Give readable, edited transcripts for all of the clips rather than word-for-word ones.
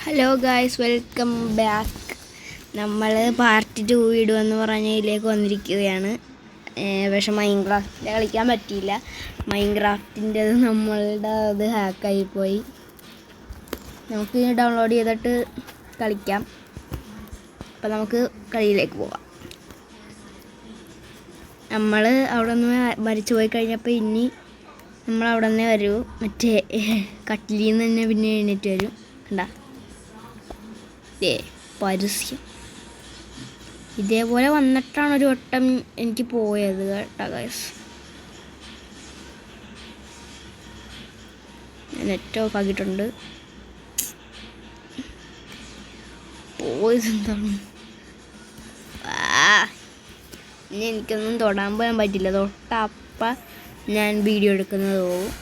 Hello guys, welcome back. നമ്മൾ part 2 ഇടുമെന്ന് പറഞ്ഞതിലേക്ക് വന്നിരിക്കുകയാണ്. പക്ഷെ മൈൻക്രാഫ്റ്റിൻ്റെ കളിക്കാൻ പറ്റിയില്ല. മൈൻക്രാഫ്റ്റിൻ്റെത് നമ്മളുടെ അത് ഹാക്കായിപ്പോയി. നമുക്ക് ഡൗൺലോഡ് ചെയ്തിട്ട് കളിക്കാം. അപ്പം നമുക്ക് കളിയിലേക്ക് പോകാം. നമ്മൾ അവിടെ നിന്ന് മരിച്ചു പോയി കഴിഞ്ഞപ്പോൾ ഇനി നമ്മൾ അവിടെ നിന്ന് വരൂ. മറ്റേ കട്ടിലിൽ നിന്ന് തന്നെ പിന്നെ എഴുന്നേറ്റ് വരും. കണ്ടാ പരസ്യം ഇതേപോലെ വന്നിട്ടാണ് ഒരു വട്ടം എനിക്ക് പോയത് കേട്ടോ ഗൈസ്. ഞാൻ നെറ്റ് ഓഫ് ആക്കിയിട്ടുണ്ട്. പോയതെന്താണ്? ഇനി എനിക്കൊന്നും തൊടാൻ പോകാൻ പറ്റില്ല. തൊട്ടപ്പം ഞാൻ വീഡിയോ എടുക്കുന്നത് പോകും.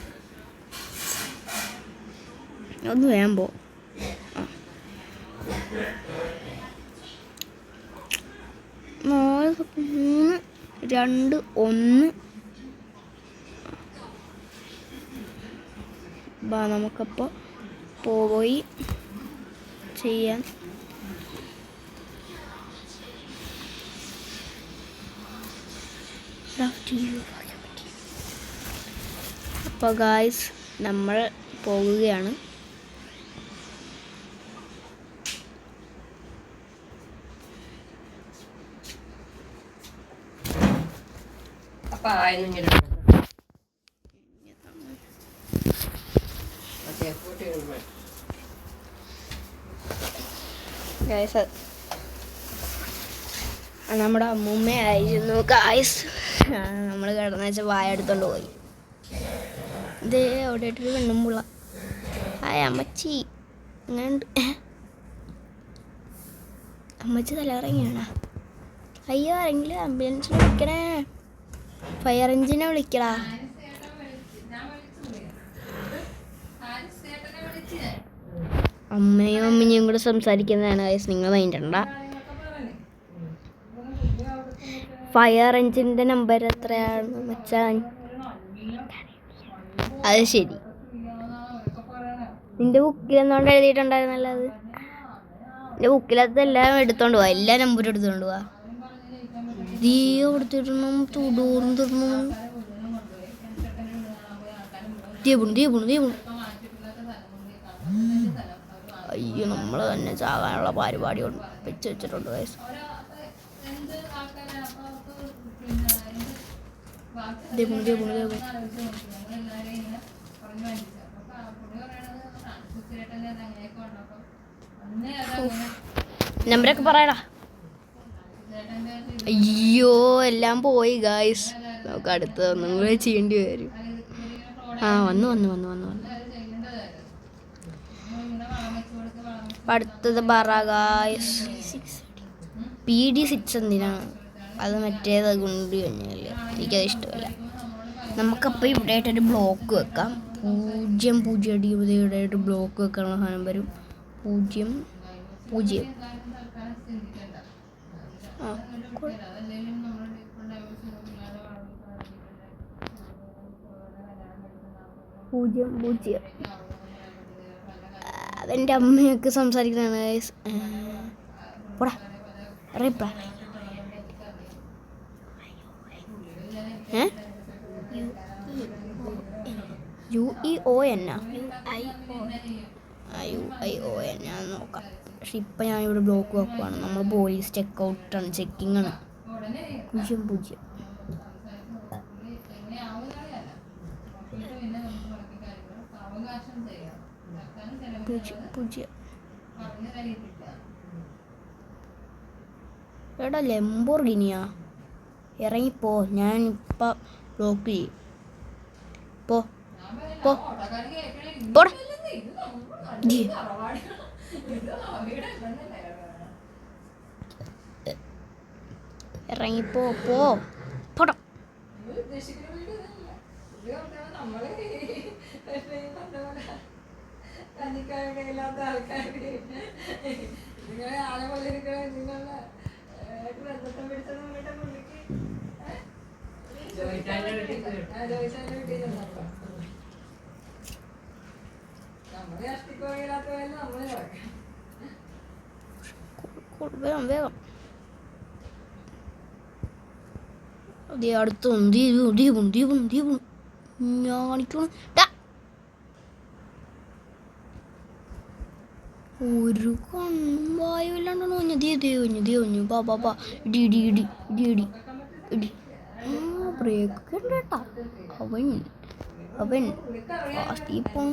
ഒന്ന് വേഗം പോ. 4, 3, 2, 1. നമുക്കപ്പോൾ പോയി ചെയ്യാൻ. അപ്പോൾ ഗായ്സ്, നമ്മൾ പോകുകയാണ്. നമ്മുടെ അമ്മൂമ്മയായിരുന്നു ഗായ്സ്. നമ്മൾ കിടന്ന വെച്ചാൽ വായ എടുത്തോണ്ട് പോയി. ഇതേ അവിടെ ഇട്ടൊരു പെണ്ണുമ്പുള്ള അമ്മച്ചി ഇങ്ങനെ. അമ്മച്ചി തലയിറങ്ങിയാണ്. അയ്യോ, ആരെങ്കിലും ആംബുലൻസിനെ വിളിക്കണേ, ഫയർ എഞ്ചിനെ വിളിക്കടാ. അമ്മയും അമ്മയും കൂടെ സംസാരിക്കുന്നതാണ് ഗൈസ്, നിങ്ങൾ വേണ്ടണ്ട. ഫയർ എഞ്ചിൻ്റെ നമ്പർ എത്രയാണ് മച്ചാൻ? അത് ശരി, നിന്റെ ബുക്കിൽ എന്തുകൊണ്ട് എഴുതിയിട്ടുണ്ടായിരുന്നല്ലോ അത്? എൻ്റെ ബുക്കിലതെല്ലാം എടുത്തോണ്ട് പോവാ, എല്ലാ നമ്പറും എടുത്തോണ്ട് പോവാ. തീയോ കൊടുത്തിടണം, ചൂടോറും തിടണം. ദീപുണു. അയ്യോ, നമ്മൾ തന്നെ ചാകാനുള്ള പരിപാടി വെച്ചിട്ടുണ്ട് ഗൈസ്. നമ്പരൊക്കെ പറയടാ. അയ്യോ, എല്ലാം പോയി ഗായ്സ്. നമുക്ക് അടുത്തത് ഒന്നും കൂടെ ചെയ്യേണ്ടി വരും. വന്നു. അടുത്തത് പറ ഗായ്സ്. PD6 എന്തിനാണ് അത്? മറ്റേത് ഗുണ്ട് കഴിഞ്ഞല്ലേ, എനിക്കത് ഇഷ്ടമല്ല. നമുക്കപ്പോൾ ഇവിടെ ആയിട്ടൊരു ബ്ലോക്ക് വെക്കാം. 0 അടി ഇവിടെ ആയിട്ട് ബ്ലോക്ക് വെക്കാനുള്ള സാധനം വരും. 0 0. അതെൻ്റെ അമ്മയൊക്കെ സംസാരിക്കുന്നതാണ് ഗൈസ്. പോടാ, അറിയപ്പാ. UEON നോക്കാം. പക്ഷെ ഇപ്പം ഞാനിവിടെ ബ്ലോക്ക് വെക്കുവാണ്. നമ്മൾ പോലീസ് ചെക്കൗട്ടാണ്, ചെക്കിങ്ങാണ്. 0 0. എടാ, ലംബോർഗിനിയാ, ഇറങ്ങിപ്പോ. ഞാൻ ഇപ്പം ബ്ലോക്ക് ചെയ്യും. പോടാ. ഇറങ്ങിപ്പോ പോടാ. വേഗം വേഗം. അതേ അടുത്ത് ദീപും ഞാൻ കാണിക്കണം. ഒരു കൺവായുമില്ലാണ്ടാണ് കുഞ്ഞു ദേ കുഞ്ഞു ബാ ഇടി ഇടി ഇടി ഇടി ഇടി ഇടി. ബ്രേക്ക് ഉണ്ട് കേട്ടാ. അവൻ ഫാസ്റ്റ് ഫോൺ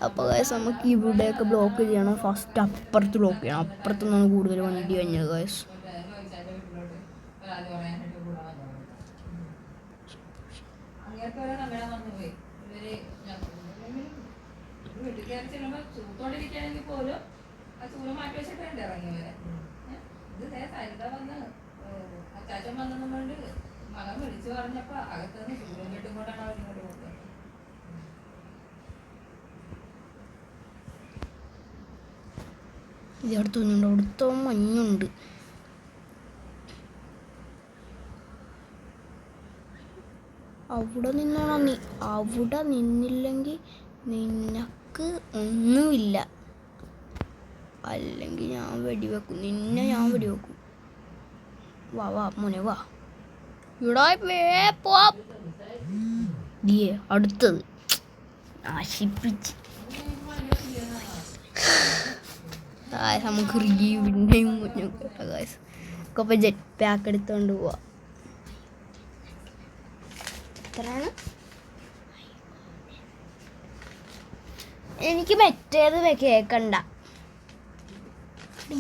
അപ്പോൾ ഗൈസ് നമുക്ക് ഇവിടെയൊക്കെ ബ്ലോക്ക് ചെയ്യണം. ഫസ്റ്റ് അപ്പുറത്ത് ബ്ലോക്ക് ചെയ്യണം. അപ്പുറത്ത് നിന്നാണ് കൂടുതൽ വണ്ടി കഴിഞ്ഞത് ഗൈസ്. ഇത് അടുത്ത് കുഞ്ഞുണ്ട്. അവിടുത്തെ മഞ്ഞുണ്ട്. അവിടെ നിന്നാണോ നീ? അവിടെ നിന്നില്ലെങ്കിൽ നിനക്ക് ഒന്നുമില്ല. അല്ലെങ്കിൽ ഞാൻ വെടിവെക്കും നിന്നെ. വാ മോനെ വാ. ഇവിടെ അടുത്തത് നശിപ്പിച്ച് നമുക്ക് റിവ്യൂവിൻ്റെയും മുന്നും കേട്ടോ ഗൈസ്. ഒക്കെ ജെറ്റ് പാക്ക് എടുത്തുകൊണ്ട് പോവാ. എത്രയാണ്? എനിക്ക് മറ്റേത് കേൾക്കണ്ട.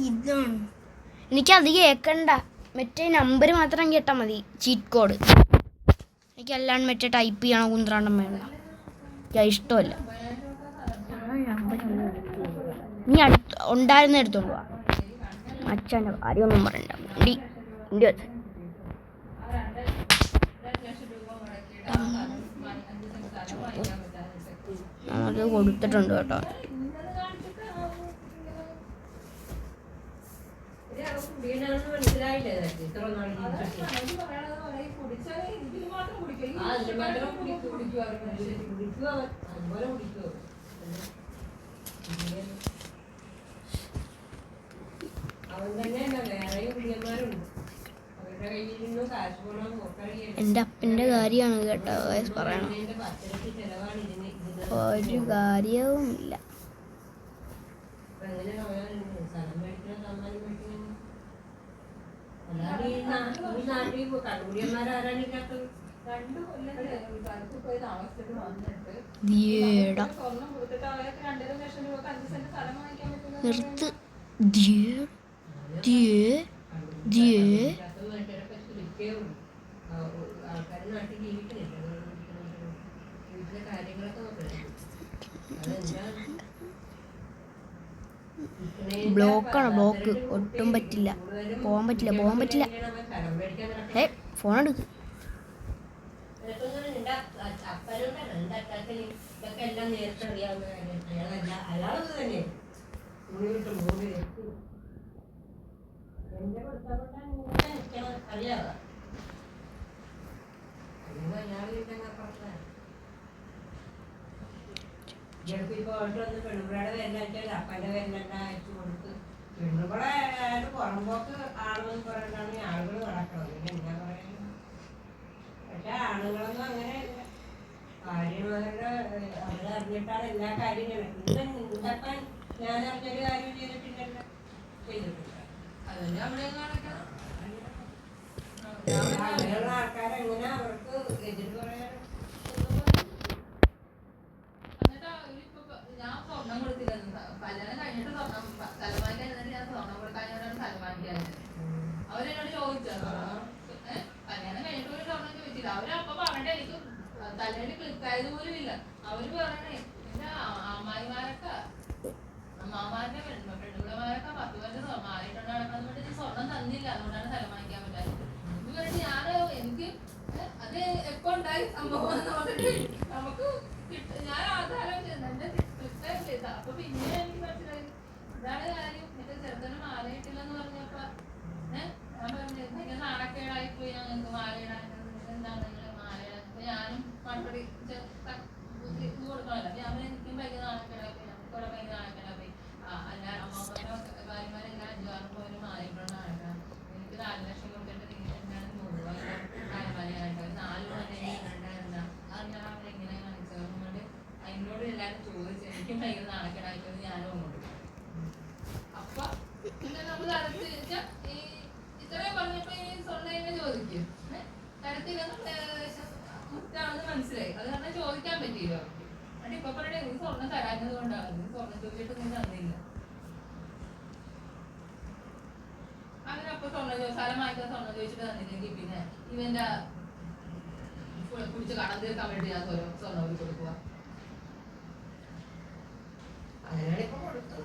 ഇതാണ് എനിക്കത് കേൾക്കണ്ട. മറ്റേ നമ്പർ മാത്രം കേട്ടാൽ മതി. ചീറ്റ് കോഡ് എനിക്കല്ലാണ്ട് മറ്റേ ടൈപ്പ് ചെയ്യണം കുന്ത്രാണ്ടം വേണ്ട. എനിക്ക് ഇഷ്ടമല്ല. നീ ഉണ്ടായിരുന്ന എടുത്തോണ്ട് പോവാ. അച്ഛൻ്റെ കാര്യമൊന്നും പറയണ്ട. അത് കൊടുത്തിട്ടുണ്ട് കേട്ടോ. എൻ്റെ അപ്പൻ്റെ കാര്യമാണ് കേട്ടോ പറയണം. ഒരു കാര്യവുമില്ല. നിർത്ത്. ബ്ലോക്കാണ്. ബ്ലോക്ക് ഒട്ടും പറ്റില്ല. പോകാൻ പറ്റില്ല. ഫോൺ എടുക്ക്. പുറമ്പോക്ക് ആണെന്ന് പറഞ്ഞിട്ടാണ് ആളുകൾ നടക്കുന്നത്. എന്നാ പറയുന്നത്? പക്ഷെ ആണുങ്ങളൊന്നും അങ്ങനെയല്ല. കാര്യമാരുടെ അവരറിഞ്ഞിട്ടാണ് എല്ലാ കാര്യങ്ങളും. ഉണ്ടാക്കാൻ ഞാൻ അറിഞ്ഞൊരു കാര്യം ചെയ്തിട്ടില്ലല്ലോ. ചെയ്തിട്ടില്ല. അതന്നെ അവിടെ കാണിക്കണം. അങ്ങനെയുള്ള ആൾക്കാരെങ്ങനെ അവർക്ക് എതിര് പറയാൻ? ഞാൻ സ്വർണം കൊടുത്തില്ല. കല്യാണം കഴിഞ്ഞിട്ട് സൽമാൻ ഞാൻ സ്വർണം കൊടുക്കാനോടാണ് സൽമാൻ. അവരെന്നോട് ചോദിച്ചോ? കല്യാണം കഴിഞ്ഞിട്ട് ഒരു സ്വർണം ചോദിച്ചില്ല. അവരപ്പൊ പറഞ്ഞിട്ട് എനിക്ക് തലയിൽ ക്ലിക്കായത് പോലും ഇല്ല. അവര് പറയണേ എന്റെ അമ്മായിമാരൊക്കെ അമ്മാമാരുടെ പെണ്ണുപിള്ളമാരൊക്കെ 10 കൊല്ലം മാറിയിട്ടുണ്ട് നടക്കുന്നത് കൊണ്ട് സ്വർണം തന്നില്ല. അതുകൊണ്ടാണ് സൽമാനിക്കാൻ പറ്റാത്തത്. ഇത് പറഞ്ഞിട്ട് ഞാൻ എനിക്ക് അത് എപ്പോ ഉണ്ടായി സംഭവം എന്ന് പറഞ്ഞിട്ട് നമുക്ക് ഞാൻ ആധാരം എന്റെ അപ്പൊ പിന്നെ എനിക്ക് മനസ്സിലായി ഇതാണ് കാര്യം. എന്റെ ചെറുതന് മാല കിട്ടില്ലെന്ന് പറഞ്ഞപ്പോ ഞാൻ പറഞ്ഞു ഭയങ്കര നാണക്കേടായി പോയി ഞങ്ങൾക്ക് മാല ഇടാൻ. എന്താണ് നിങ്ങള് മാല ഇടാൻ? അപ്പൊ ഞാനും മറുപടി ഇത് കൊടുക്കണല്ലോ. ഞാൻ എനിക്കും ഭയങ്കര നാണക്കേടായി പോയി, ഞങ്ങൾക്ക് ഇവിടെ ഭയങ്കര നാണക്കേടായി പോയി. അല്ല അമ്മമാരുടെ ഭാര്യമാരെല്ലാം 5-6 പവന് മാല ഇട്ടുകൊണ്ടാണ്. എനിക്ക് 4 ലക്ഷം കൊടുത്തിട്ട് നിങ്ങൾ എന്താണ് 100 രൂപ മാലയായിട്ട് 4 പവനെ ഇടണ്ടായിരുന്ന അത് ഞാൻ അവിടെ എങ്ങനെ കാണിച്ചത്? അതുകൊണ്ട് അതിനോട് എല്ലാവരും ചോദിച്ചു. എനിക്കും ഭയങ്കര നാണക്കേടായിപ്പോയി, ഞാനും അങ്ങോട്ട്. അപ്പൊ പിന്നെ നമ്മൾ തരത്തിൽ ഈ ഇത്രയും പറഞ്ഞപ്പോ ഈ സ്വർണ്ണ ചോദിക്കും തരത്തിലൊന്നും മുറ്റാണെന്ന് മനസ്സിലായി. അത് കാരണം ചോദിക്കാൻ പറ്റിയില്ല അവർക്ക്. എന്നിട്ട് ഇപ്പൊ പറയണേ നീ സ്വർണ്ണം തരാഞ്ഞത് കൊണ്ടാണ്, നീ സ്വർണ്ണം ചോദിച്ചിട്ട് നീ തന്നില്ല. അങ്ങനെ അപ്പൊ സ്ഥലം വാങ്ങിക്കാൻ സ്വർണ്ണം ചോദിച്ചിട്ട് തന്നില്ലെങ്കിൽ പിന്നെ ഇവന്റെ കുടിച്ച് കടം തീർക്കാൻ വേണ്ടി ഞാൻ സ്വർണ്ണം കൊടുക്കുക. അതിനാണിപ്പോ കൊടുത്തു.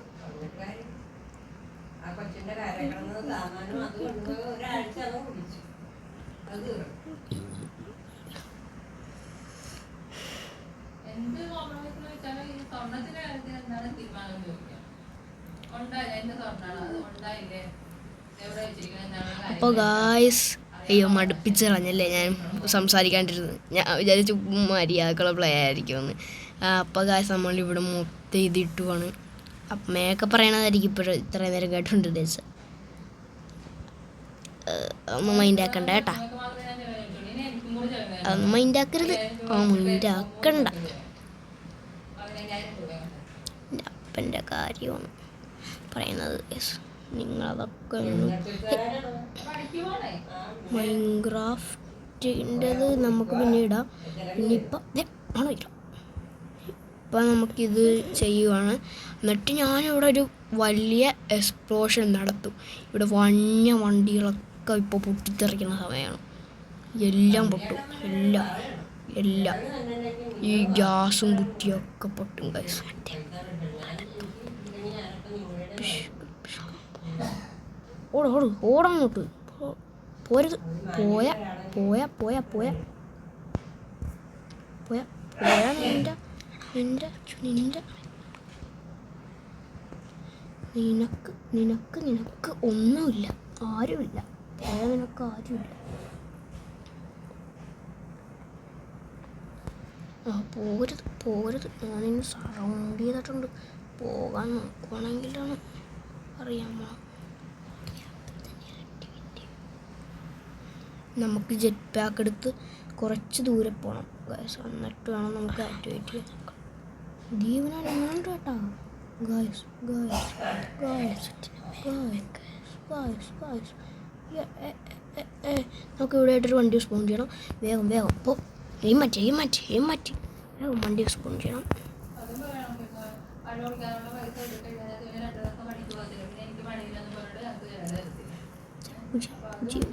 ആ കൊച്ചിന്റെ കാര്യങ്ങളെന്ന് സാമാനം അത് കൊണ്ട് ഒരാഴ്ച അത് കുടിച്ചു. അത് എന്ത് കോംപ്രമൈസ് വെച്ചാലും ഈ സ്വർണ്ണത്തിന്റെ കാര്യത്തിൽ എന്താണ് തീരുമാനം ചോദിക്കാം. ഉണ്ടായില്ല, എന്റെ സ്വർണ്ണാണ്, അത് ഉണ്ടായില്ലേ, എവിടെ വെച്ചിരിക്കുന്നത്, എന്താണ് അപ്പോൾ ഗായ്സ്, അയ്യോ മടുപ്പിച്ച് കളഞ്ഞല്ലേ ഞാൻ സംസാരിക്കാണ്ടിരുന്നത്. ഞാൻ വിചാരിച്ചു മര്യാദക്കുള്ള പ്ലേ ആയിരിക്കുമെന്ന്. അപ്പോൾ ഗായ്സ് നമ്മളിവിടെ മൊത്തം ഇതിട്ടുവാണ്. അപ്പം മേക്കപ്പ് പറയണതായിരിക്കും ഇപ്പോഴും ഇത്രയും നേരം കേട്ടോണ്ടിരുന്നത്. ഒന്നും മൈൻഡാക്കണ്ട കേട്ടാ, അതൊന്നും മൈൻഡാക്കരുത്. മൈൻഡാക്കണ്ട, എൻ്റെ അപ്പൻ്റെ കാര്യമാണ് പറയുന്നത്. നിങ്ങളതൊക്കെ മൈൻക്രാഫ്റ്റിൻ്റെത് നമുക്ക് പിന്നെ ഇടാം. പിന്നെ ആണോ ഇല്ല, ഇപ്പം നമുക്കിത് ചെയ്യുവാണ്. എന്നിട്ട് ഞാനിവിടെ ഒരു വലിയ എക്സ്പ്ലോഷൻ നടത്തും. ഇവിടെ വന്യ വണ്ടികളൊക്കെ ഇപ്പോൾ പൊട്ടിത്തെറിക്കുന്ന സമയമാണ്. എല്ലാം പൊട്ടും, എല്ലാം എല്ലാം ഈ ഗ്യാസും കുറ്റിയൊക്കെ പൊട്ടും ഗൈസ്. ഓടങ്ങോട്ട് പോരുത്. പോയാ പോയാ പോയാ പോയാ പോയാ പോയാ നിന്റെ നിന്റെ നിന്റെ നിനക്ക് നിനക്ക് നിനക്ക് ഒന്നുമില്ല, ആരുമില്ല. പോയാ നിനക്ക് ആരുമില്ല. പോരുത് പോരുത്. ഞാനിന്ന് സറൗണ്ട് ചെയ്തിട്ടുണ്ട്. പോകാൻ നോക്കുവാണെങ്കിലാണ് അറിയാമോ. നമുക്ക് ജെറ്റ് പാക്ക് എടുത്ത് കുറച്ച് ദൂരെ പോകണം ഗൈസ്, എന്നിട്ട് വേണം നമുക്ക് ആക്ടിവേറ്റ് ചെയ്യാൻ. ജീവനാണ് ഇങ്ങോട്ട് കേട്ടാ guys. Guys guys guys guys നമുക്ക് ഇവിടെ ആയിട്ടൊരു വണ്ടി സ്പോൺ ചെയ്യണം. വേഗം വേഗം അപ്പോൾ എയിം മാറ്റി വേഗം വണ്ടി സ്പോൺ ചെയ്യണം.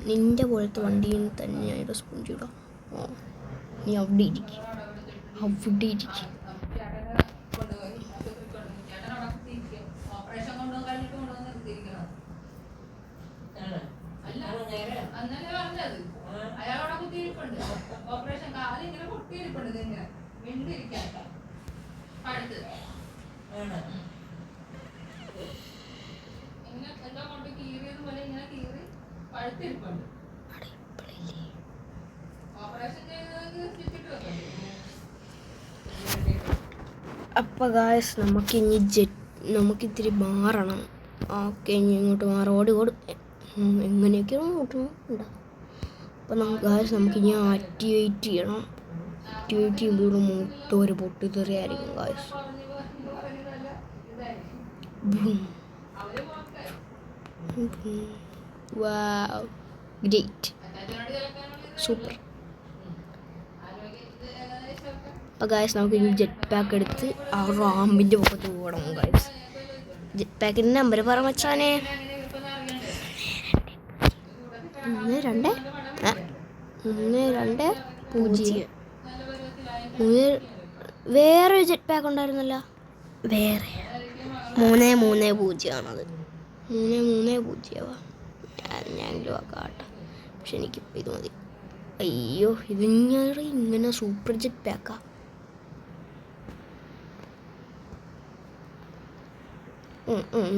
നിന്റെ പോലത്തെ വണ്ടിയിൽ തന്നെ ഞാൻ റെസ്പോണ്ട് ചെയ്യണം. നീ അവിടെ ഇരിക്കും, അവിടെ ഇരിക്കും. അയാളോടെ കുത്തിയിരിപ്പുണ്ട്. ഓപ്പറേഷൻ കാലം ഇങ്ങനെ പൊട്ടിയിരിപ്പുണ്ട്. ഇങ്ങനെ മിണ്ടിരിക്കാൻ അടുത്ത് ഇങ്ങനെ എന്തോ കൊണ്ട് കീറിയത് പോലെ ഇങ്ങനെ കീറി പഴുത്തിരിപ്പുണ്ട്. ഓപ്പറേഷൻ ചെയ്തത് സ്റ്റിച്ചിട്ട് വെക്കണ്ടേ. അപ്പോൾ ഗായ്സ് നമുക്കിത്തിരി മാറണം. ഓക്കെ, ഇനി ഇങ്ങോട്ട് മാറും. ഓടും എങ്ങനെയൊക്കെയോ ഓട്ടണം ഉണ്ടാവും. അപ്പോൾ നമുക്കിനി ആക്ടിവേറ്റ് ചെയ്യണം. ആക്ടിവേറ്റ് ചെയ്യുമ്പോൾ ഇവിടെ മൊത്തം ഒരു പൊട്ടിത്തെറിയായിരിക്കും ഗായ്സ്. വാവ്, ഗ്രേറ്റ്, സൂപ്പർ. അപ്പോൾ ഗായ്സ് നമുക്ക് ഇനി ജെറ്റ് പാക്ക് എടുത്ത് ആ റാമ്പിൻ്റെ പുറത്ത് പോകണം ഗായ്സ്. ജെറ്റ് പാക്കിൻ്റെ നമ്പർ പറ മച്ചാനെ. 320. വേറൊരു ജെറ്റ് പാക്ക് ഉണ്ടായിരുന്നല്ലോ. വേറെ 330 ആണത്. 330 ഞാൻ കാട്ടെ. പക്ഷെ എനിക്കിപ്പോൾ ഇത് മതി. അയ്യോ, ഇത് ഇങ്ങനെ സൂപ്പർ ജെറ്റ് പാക്കാ.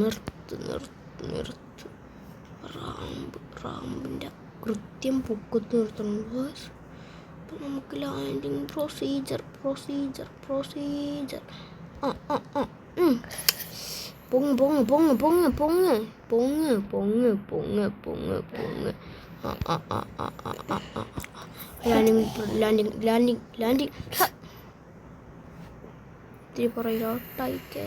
നിർത്ത്. റാമ്പിൻ്റെ കൃത്യം പൊക്കത്ത് നിർത്തണം ഗായ്സ്. അപ്പം നമുക്ക് ലാൻഡിങ് പ്രൊസീജർ. പൊങ്ങ്. ലാൻഡിങ് ഇത്തിരി പുറകിലോട്ടായിക്കേ.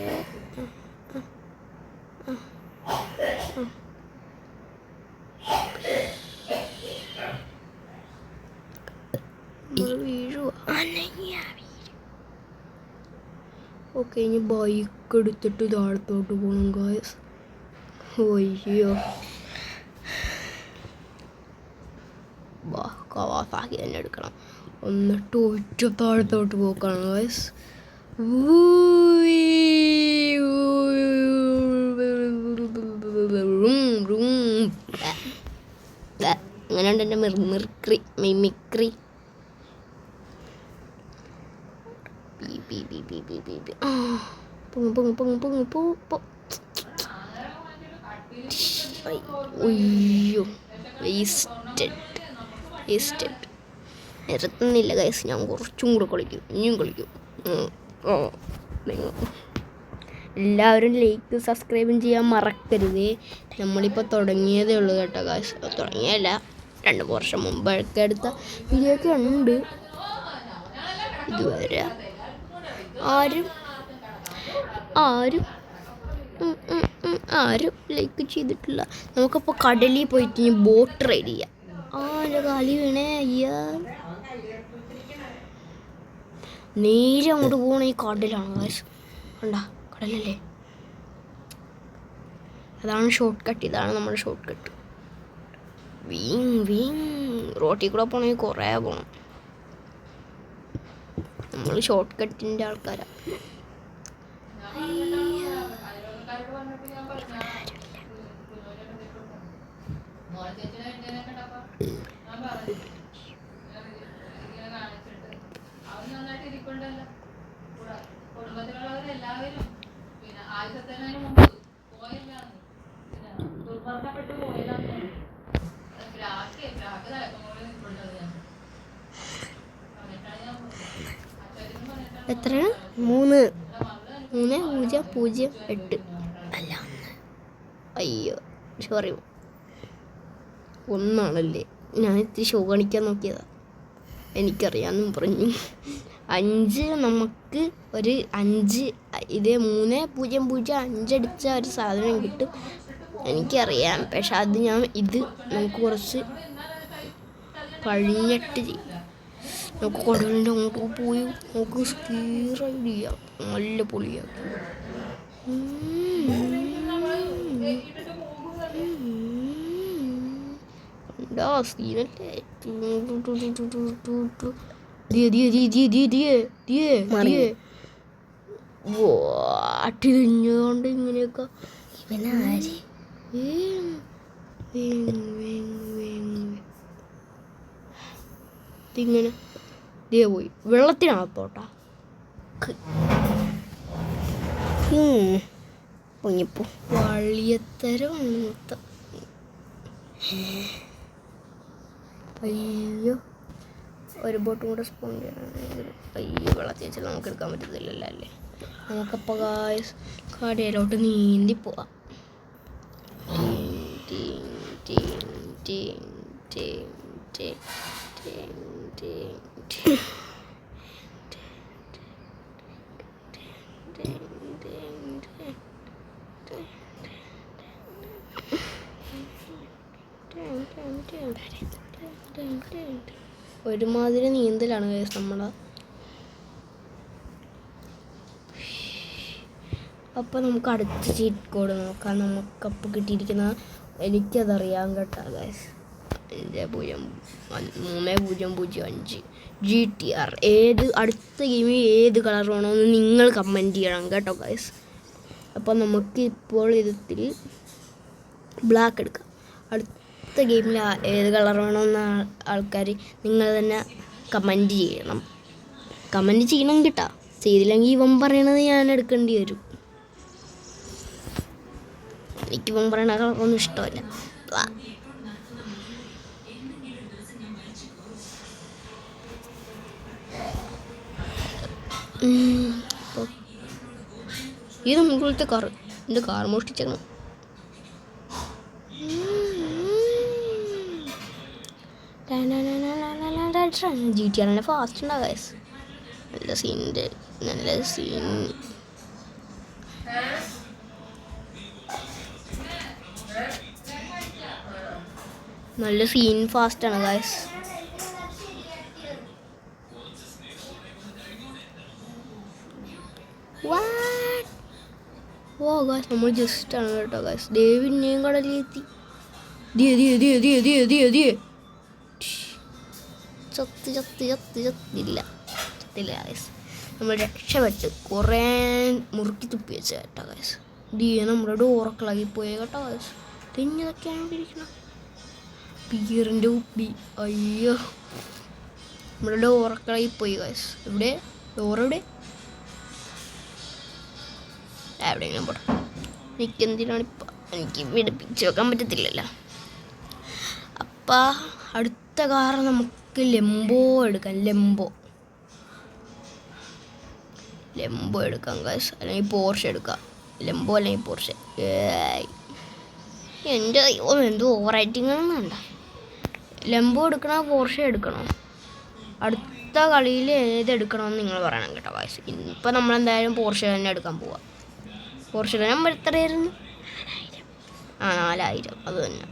ഓക്കെ, ഇനി ബൈക്ക് എടുത്തിട്ട് താഴത്തോട്ട് പോകണം ഗായ്സ്. അയ്യോ, കവാസാക്കി തന്നെ എടുക്കണം. എന്നിട്ട് ഒറ്റ താഴത്തോട്ട് പോക്കണം ഗായ്സ്. അങ്ങനെയുണ്ട് എൻ്റെ മിമിക്രി. അയ്യോ, വേസ്റ്റഡ്. നിരത്തുന്നില്ല ഗൈസ്. ഞാൻ കുറച്ചും കൂടെ കളിക്കും, ഇനിയും കളിക്കും. എല്ലാവരും ലൈക്ക് സബ്സ്ക്രൈബും ചെയ്യാൻ മറക്കരുത്. നമ്മളിപ്പോൾ തുടങ്ങിയതേ ഉള്ളൂ കേട്ടോ ഗൈസ്. തുടങ്ങിയല്ല, 2 വർഷം മുമ്പൊക്കെ എടുത്ത വീഡിയോ ഒക്കെ ഉണ്ട്. ഇതുവരെ ആരും ലൈക്ക് ചെയ്തിട്ടില്ല. നമുക്കപ്പോൾ കടലിൽ പോയിട്ട് ഇനി ബോട്ട് റൈഡ് ചെയ്യാം. എൻ്റെ കാലി വീണേ. അയ്യാ, നേരെ അങ്ങോട്ട് പോകണ ഈ കടലാണ് ഗൈസ്. കണ്ടാ, കടലല്ലേ. അതാണ് ഷോർട്ട് കട്ട്. ഇതാണ് നമ്മുടെ ഷോർട്ട് കട്ട്. റോട്ടിൽ കൂടെ പോകണമെങ്കിൽ കുറേ പോകണം. നമ്മൾ ഷോർട്ട് കട്ടിൻ്റെ ആൾക്കാരാണ്. കുടുംബത്തിലുള്ളവരെല്ലാവരും പിന്നെ ആദ്യത്തെ മുമ്പ് പോയില്ലാണ്. ദുർബന്ധപ്പെട്ട് പോയതാണ്. എത്രയാണ്? 3008. അല്ല, അയ്യോ സോറി, 1 ഞാൻ ഇത്തിരി ഷോ കാണിക്കാൻ നോക്കിയതാ. എനിക്കറിയാമെന്നും പറഞ്ഞു. 5 നമുക്ക് ഒരു 5 ഇത് 3005 അടിച്ച ഒരു സാധനം കിട്ടും. എനിക്കറിയാം, പക്ഷെ അത് ഇത് നമുക്ക് കുറച്ച് കഴിഞ്ഞിട്ട് ചെയ്യും. നമുക്ക് കടലിൻ്റെ അങ്ങോട്ട് പോയി നമുക്ക് സ്കീ റൈഡ് ചെയ്യാം. നല്ല പൊളിയാക്കി. എന്താ സീനല്ലേ. വാട്ടിരിഞ്ഞുകൊണ്ട് ഇങ്ങനെയൊക്കെ ഇങ്ങനെ പോയി വെള്ളത്തിനകത്തോട്ടാ. വള്ളിയത്തരമാണ് മൊത്തം. അയ്യോ, ഒരു ബോട്ടും കൂടെ സ്പോൺ ചെയ്യണം. അയ്യോ, വെള്ളത്തിൽ വെച്ചാൽ നമുക്ക് എടുക്കാൻ പറ്റത്തില്ലല്ലോ അല്ലേ. നമുക്കപ്പോൾ കടയിലോട്ട് നീന്തി പോവാം. ഒരുമാതിരി നീന്തലാണ് കേസ് നമ്മളെ. അപ്പോൾ നമുക്ക് അടുത്ത ചീറ്റ് കോഡ് നോക്കാം. നമുക്കപ്പോൾ കിട്ടിയിരിക്കുന്ന എനിക്കതറിയാം കേട്ടോ ഗൈസ്. 3005 GTR. അടുത്ത ഗെയിമിൽ ഏത് കളർ വേണമെന്ന് നിങ്ങൾ കമൻറ്റ് ചെയ്യണം കേട്ടോ ഗൈസ്. അപ്പോൾ നമുക്ക് ഇപ്പോൾ ഇതിൽ ബ്ലാക്ക് എടുക്കാം. അടുത്ത ഗെയിമിൽ ഏത് കളർ വേണമെന്ന് ആൾക്കാർ നിങ്ങൾ തന്നെ കമൻറ്റ് ചെയ്യണം കേട്ടോ. ചെയ്തില്ലെങ്കിൽ ഇവൻ പറയണത് ഞാൻ എടുക്കേണ്ടി വരും. എനിക്ക് ഇപ്പം പറയണ കളറൊന്നും ഇഷ്ടമല്ല. ഇത് മുകളിലത്തെ കാറ്, എൻ്റെ കാർ മോഷ്ടിച്ചേക്കണം. GTA ആണ് ഫാസ്റ്റ് ഉണ്ടാകും ഗൈസ്. നല്ല സീൻ. നല്ല സീൻ ഫാസ്റ്റാണ് ഗൈസ്. ഓ ഗൈസ് നമ്മൾ ജസ്റ്റാണ് കേട്ടോ ഗൈസ്. പിന്നെയും കടലിലെത്തി. ചത്തില്ല ഗൈസ്. നമ്മൾ രക്ഷപ്പെട്ട് കുറേ മുറുക്കി തുപ്പി വെച്ച കേട്ടോ ഗൈസ്. നമ്മുടെ ഡോറൊക്കെ പോയ കേട്ടോ ഗൈസ്. തെഞ്ഞതൊക്കെയാണ് ഇരിക്കണം. ബിയറിൻ്റെ കുപ്പി. അയ്യോ, നമ്മുടെ ഡോറൊക്കെ പോയി ഗൈസ്. ഡോറെവിടെ? എവിടെയെങ്കിലും പോട്ടെ. എനിക്കെന്തിനാണിപ്പോൾ? എനിക്ക് പിടിപ്പിച്ച് വെക്കാൻ പറ്റത്തില്ലല്ലോ. അപ്പം അടുത്ത കാർ നമുക്ക് ലെംബോ എടുക്കാം. ലെംബോ എടുക്കാം ഗൈസ്. അല്ലെങ്കിൽ പോർഷെ എടുക്കാം. ലെംബോ അല്ലെങ്കിൽ പോർഷെ. എൻ്റെ എന്തോ ഓവർ റൈറ്റിംഗ് ഒന്നും വേണ്ട. ലെംബോ എടുക്കണോ പോർഷെ എടുക്കണോ? അടുത്ത കളിയിൽ ഏതെടുക്കണമെന്ന് നിങ്ങൾ പറയണം കേട്ടോ ഗൈസ്. ഇപ്പം നമ്മളെന്തായാലും പോർഷെ തന്നെ എടുക്കാൻ പോവാം. പോർഷയുടെ നമ്പർ എത്രയായിരുന്നു? 4000. അത് തന്നെ.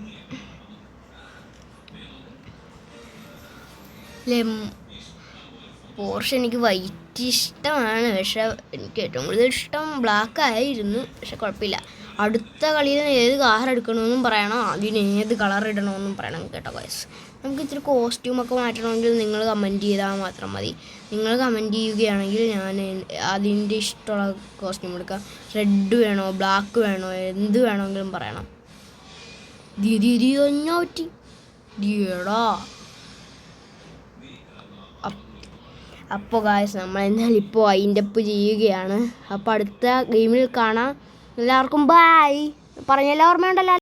പോർഷെ എനിക്ക് വൈറ്റ് ഇഷ്ടമാണ്, പക്ഷെ എനിക്ക് ഏറ്റവും കൂടുതൽ ഇഷ്ടം ബ്ലാക്ക് ആയിരുന്നു. പക്ഷെ കുഴപ്പമില്ല. അടുത്ത കളിയിൽ ഏത് കാർ എടുക്കണമെന്നും പറയണം, അതിന് ഏത് കളർ ഇടണമെന്നും പറയണം കേട്ടോ ഗൈസ്. നമുക്ക് ഇത്തിരി കോസ്റ്റ്യൂമൊക്കെ മാറ്റണമെങ്കിൽ നിങ്ങൾ കമൻറ്റ് ചെയ്താൽ മാത്രം മതി. നിങ്ങൾ കമൻറ്റ് ചെയ്യുകയാണെങ്കിൽ ഞാൻ അതിൻ്റെ ഇഷ്ടമുള്ള കോസ്റ്റ്യൂം എടുക്കാം. റെഡ് വേണോ ബ്ലാക്ക് വേണോ എന്ത് വേണമെങ്കിലും പറയണം. പറ്റി ഡിയടാ. അപ്പോൾ ഗായ്സ് നമ്മൾ എന്തായാലും ഇപ്പോൾ വൈൻഡപ്പ് ചെയ്യുകയാണ്. അപ്പോൾ അടുത്ത ഗെയിമിൽ കാണാം. എല്ലാവർക്കും ബൈ. പറഞ്ഞെല്ലാം ഓർമ്മയുണ്ടല്ലോ.